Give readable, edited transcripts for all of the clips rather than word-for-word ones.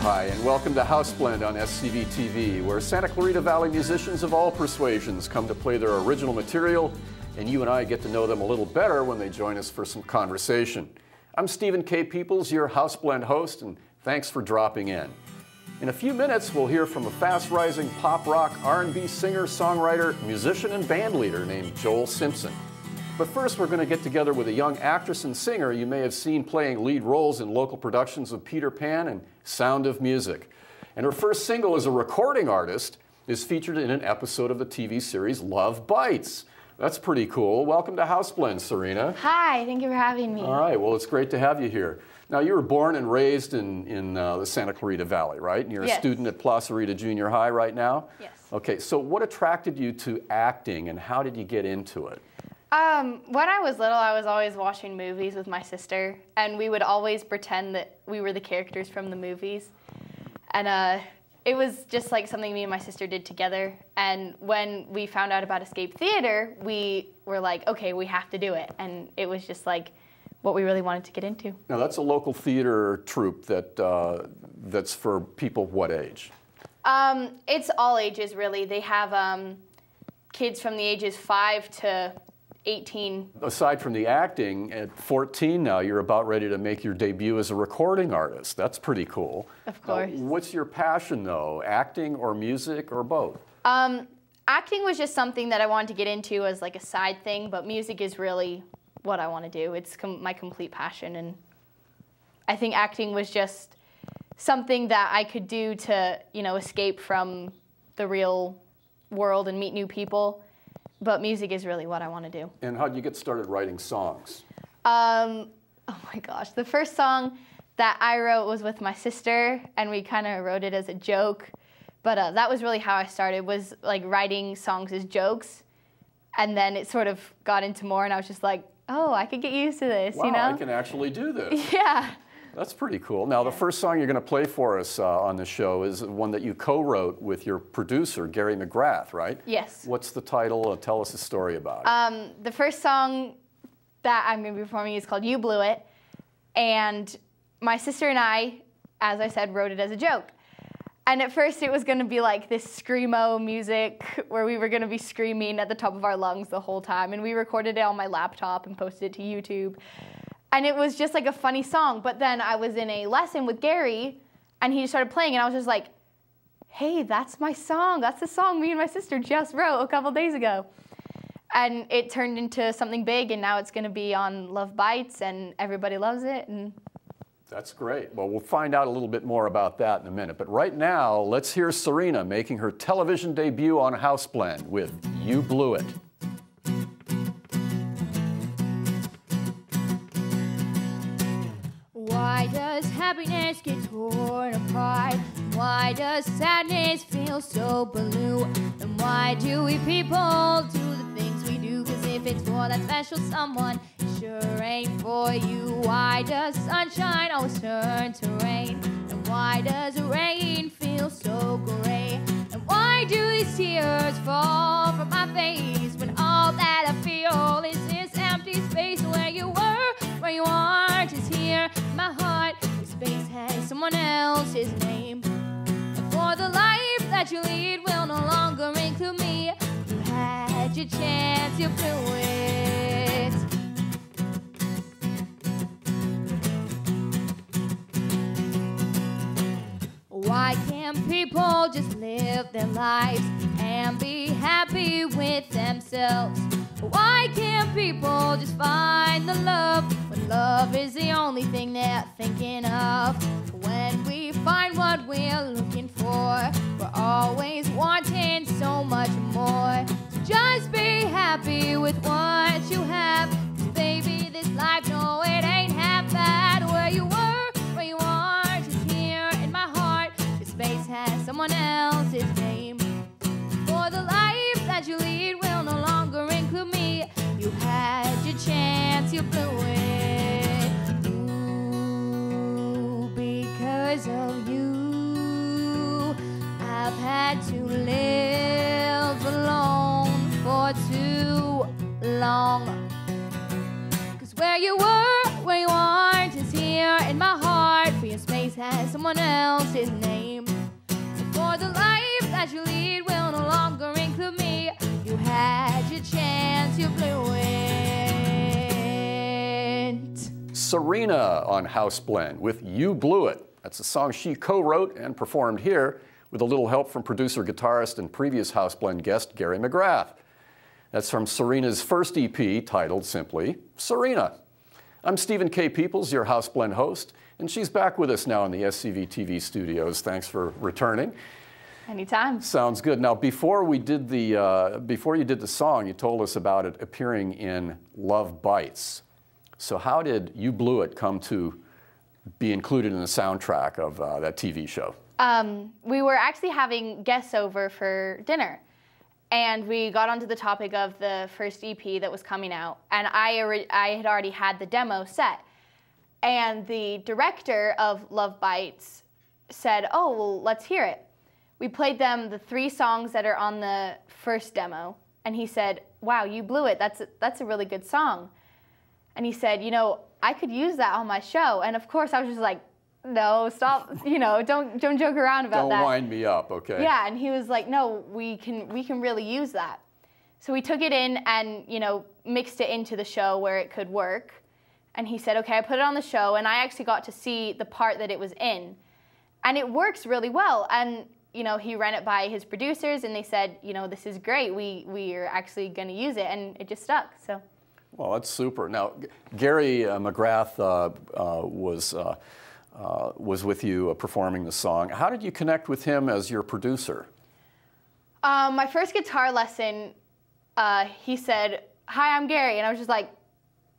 Hi, and welcome to House Blend on SCV TV, where Santa Clarita Valley musicians of all persuasions come to play their original material, and you and I get to know them a little better when they join us for some conversation. I'm Stephen K. Peoples, your House Blend host, and thanks for dropping in. In a few minutes, we'll hear from a fast-rising pop rock R&B singer, songwriter, musician, and band leader named Joel Simpson. But first, we're going to get together with a young actress and singer you may have seen playing lead roles in local productions of Peter Pan and Sound of Music. And her first single as a recording artist is featured in an episode of the TV series Love Bites. That's pretty cool. Welcome to House Blend, Serena. Hi, thank you for having me. All right, well, it's great to have you here. Now, you were born and raised in the Santa Clarita Valley, right? And you're a student at Plaza Rita Junior High right now? Yes. Okay, so what attracted you to acting, and how did you get into it? When I was little, I was always watching movies with my sister, and we would always pretend that we were the characters from the movies. And it was just like something me and my sister did together. And when we found out about Escape Theater, we were like, okay, we have to do it. And it was just like what we really wanted to get into. Now, that's a local theater troupe that, that's for people what age? It's all ages, really. They have kids from the ages 5 to 18. Aside from the acting, at 14 now, you're about ready to make your debut as a recording artist. That's pretty cool. Of course. Now, what's your passion, though? Acting or music or both? Acting was just something that I wanted to get into as like a side thing, but music is really what I want to do. It's my complete passion, and I think acting was just something that I could do to, you know, escape from the real world and meet new people. But music is really what I want to do. And how did you get started writing songs? Oh my gosh. The first song that I wrote was with my sister, and we kind of wrote it as a joke. But that was really how I started, was like writing songs as jokes. And then it sort of got into more, and I was just like, oh, I could get used to this, wow, you know? I can actually do this. Yeah. That's pretty cool. Now, the first song you're going to play for us on the show is one that you co-wrote with your producer, Gary McGrath, right? Yes. What's the title? Tell us a story about it. The first song that I'm going to be performing is called You Blew It. And my sister and I, as I said, wrote it as a joke. And at first it was going to be like this screamo music where we were going to be screaming at the top of our lungs the whole time. And we recorded it on my laptop and posted it to YouTube. And it was just like a funny song. But then I was in a lesson with Gary, and he started playing, and I was just like, hey, that's my song. That's the song me and my sister just wrote a couple days ago. And it turned into something big, and now it's going to be on Love Bites, and everybody loves it. And that's great. Well, we'll find out a little bit more about that in a minute. But right now, let's hear Serena making her television debut on House Blend with You Blew It. Why does happiness get torn apart? Why does sadness feel so blue? And why do we people do the things we do? Cause if it's for that special someone, it sure ain't for you. Why does sunshine always turn to rain? And why does rain feel so gray? And why do these tears fall from my face when all that I feel is this empty space? Where you were, where you aren't is here. My heart, your space has someone else's name. And for the life that you lead will no longer include me. You had your chance, you blew it. Why can't people just live their lives and be happy with themselves? Why can't people just find the love when love is the only thing they're thinking of? When we find what we're looking for, we're always wanting so much more. So just be happy with what you have. 'Cause baby, this life, no, it ain't half bad. Where you were, where you are, just here in my heart. Your space has someone else's name. For the life that you lead will no longer include me. You had your chance, you blew it. Ooh, because of you, I've had to live alone for too long. Cause where you were, where you aren't is here in my heart. For your space has some someone else's name. For the life that you lead will no longer include me. You had your chance, you blew it. Serena on House Blend with You Blew It. That's a song she co-wrote and performed here with a little help from producer, guitarist, and previous House Blend guest Gary McGrath. That's from Serena's first EP titled simply Serena. I'm Stephen K. Peoples, your House Blend host, and she's back with us now in the SCV TV studios. Thanks for returning. Anytime. Sounds good. Now, before you did the song, you told us about it appearing in Love Bites. So how did You Blew It come to be included in the soundtrack of that TV show? We were actually having guests over for dinner, and we got onto the topic of the first EP that was coming out, and I had already had the demo set. And the director of Love Bites said, oh, well, let's hear it. We played them the 3 songs that are on the first demo, and he said, wow, you blew it. That's a really good song. And he said, you know, I could use that on my show. And of course, I was just like, no, stop, you know, don't joke around about that. Don't wind me up, okay? Yeah, and he was like, no, we can really use that. So we took it in and, you know, mixed it into the show where it could work. And he said, okay, I put it on the show, and I actually got to see the part that it was in. And it works really well. And, you know, he ran it by his producers, and they said, you know, this is great. We are actually going to use it, and it just stuck, so. Well, that's super. Now, Gary McGrath was with you performing the song. How did you connect with him as your producer? My first guitar lesson, he said, hi, I'm Gary. And I was just like,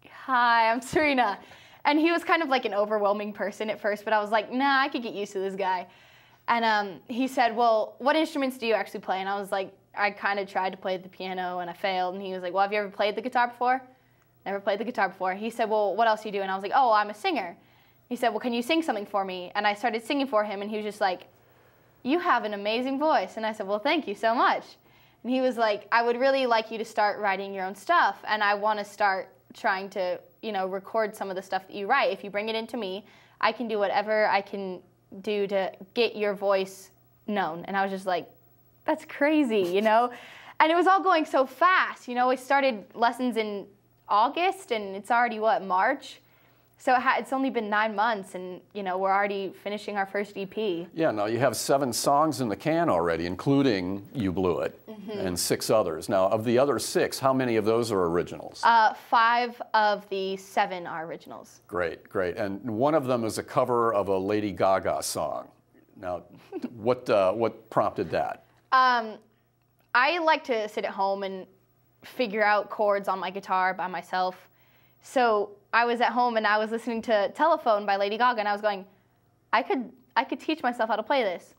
hi, I'm Serena. And he was kind of like an overwhelming person at first, but I was like, nah, I could get used to this guy. And he said, well, what instruments do you actually play? And I was like, I kind of tried to play the piano and I failed. And he was like, well, have you ever played the guitar before? Never played the guitar before. He said, well, what else do you do? And I was like, oh, I'm a singer. He said, well, can you sing something for me? And I started singing for him, and he was just like, you have an amazing voice. And I said, well, thank you so much. And he was like, I would really like you to start writing your own stuff, and I want to start trying to, you know, record some of the stuff that you write. If you bring it into me, I can do whatever I can do to get your voice known. And I was just like, that's crazy, you know? And it was all going so fast. You know, we started lessons in August, and it's already, what, March? So it's only been 9 months, and, you know, we're already finishing our first EP. Yeah, now you have 7 songs in the can already, including You Blew It, and 6 others. Now, of the other 6, how many of those are originals? 5 of the 7 are originals. Great, great. And one of them is a cover of a Lady Gaga song. Now, what prompted that? I like to sit at home and figure out chords on my guitar by myself. So I was at home and I was listening to Telephone by Lady Gaga, and I was going, I could teach myself how to play this.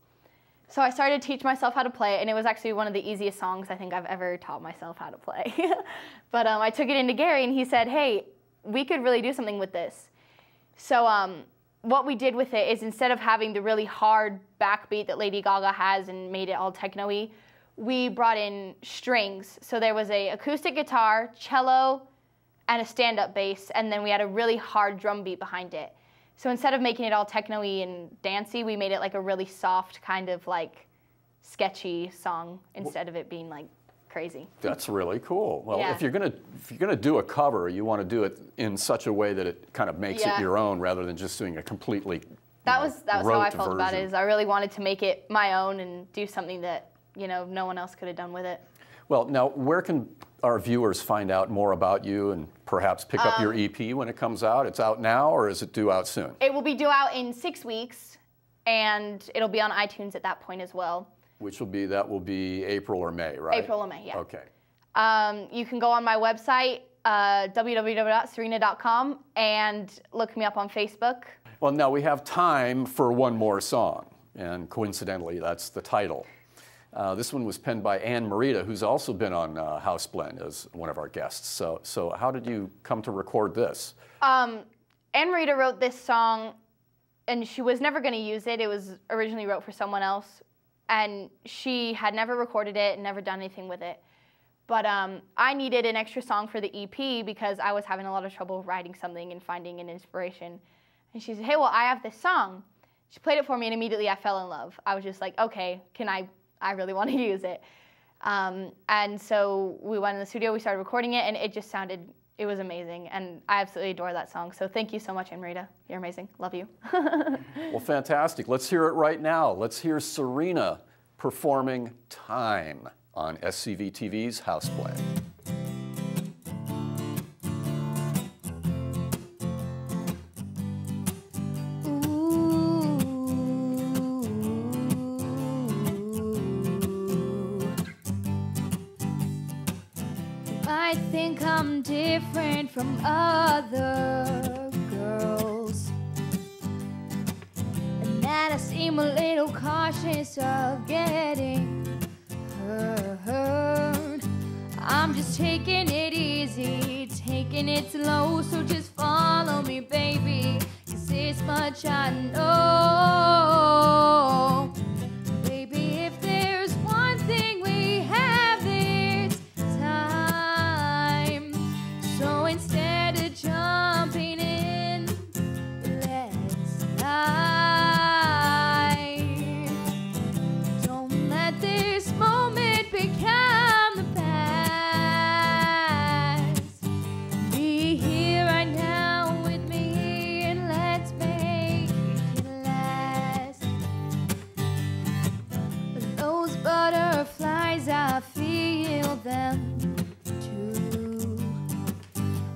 So I started to teach myself how to play it, and it was actually one of the easiest songs I think I've ever taught myself how to play. But I took it into Gary, and he said, hey, we could really do something with this. So what we did with it is, instead of having the really hard backbeat that Lady Gaga has and made it all techno-y, we brought in strings. So there was an acoustic guitar, cello, and a stand-up bass, and then we had a really hard drum beat behind it. So instead of making it all techno-y and dancey, we made it like a really soft, kind of like sketchy song instead of it being like crazy. That's really cool. Well, Yeah. if you're gonna do a cover, you want to do it in such a way that it kind of makes it your own, rather than just doing a completely That was how I felt about it. version. Is I really wanted to make it my own and do something that, you know, no one else could have done with it. Well, now, where can our viewers find out more about you and perhaps pick up your EP when it comes out? It's out now, or is it due out soon? It will be due out in 6 weeks, and it'll be on iTunes at that point as well. That will be April or May, right? April or May, yeah. Okay. You can go on my website, www.serena.com, and look me up on Facebook. Well, now we have time for one more song, and coincidentally, that's the title. This one was penned by Ann Marita, who's also been on House Blend as one of our guests. So how did you come to record this? Ann Marita wrote this song, and she was never going to use it. It was originally wrote for someone else, and she had never recorded it and never done anything with it. But I needed an extra song for the EP because I was having a lot of trouble writing something and finding an inspiration. And she said, hey, well, I have this song. she played it for me, and immediately I fell in love. I was just like, okay, I really want to use it. And so we went in the studio, we started recording it, and it was amazing. And I absolutely adore that song. So thank you so much, Anne-Marita. You're amazing. Love you. Well, fantastic. Let's hear it right now. Let's hear Serena performing Time on SCV TV's House Blend. I think I'm different from other girls, and that I seem a little cautious of getting hurt. I'm just taking it easy, taking it slow, so just follow me, baby, 'cause this much I know. Baby, if there's one thing we have, it's time. So instead of jumping in, let's slide. Don't let this moment become the past. Be here right now with me, and let's make it last. But those butterflies, I feel them too.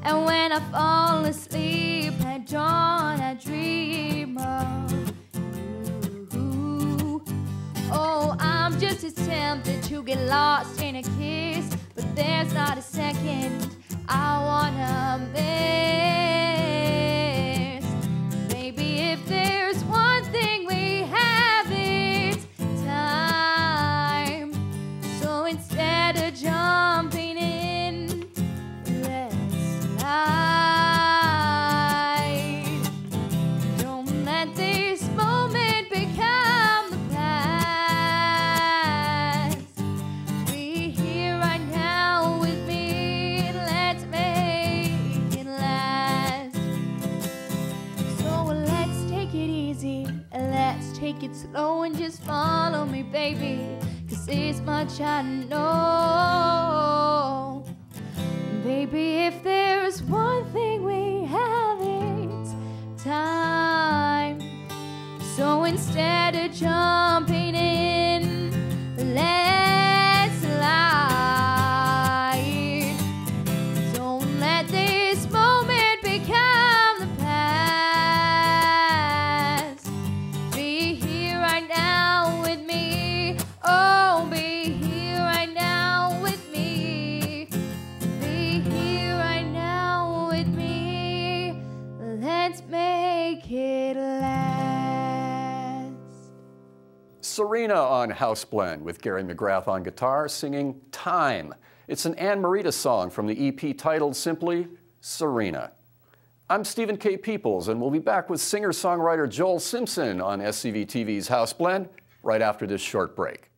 And when I fall asleep at dawn, I dream of you. Oh, I'm just as tempted to get lost in a kiss, but there's not a second I wanna miss. Baby, if there's one thing we have, it's time. So instead of jumping in, let's slide. Don't let this moment become the past. Be here right now with me, and let's make it last. So let's take it easy, and let's take it slow, and just follow me, baby, 'cause this much I know. Baby, if there's one thing we have, it's time. So instead of jumping in, let's slide. Don't let this moment become the past. Be here right now with me. Oh, be here right now with me. Be here right now with me. Let's make it last. Serena on House Blend with Gary McGrath on guitar singing Time. It's an Anne-Marita song from the EP titled simply Serena. I'm Stephen K. Peoples, and we'll be back with singer-songwriter Joel Simpson on SCV TV's House Blend right after this short break.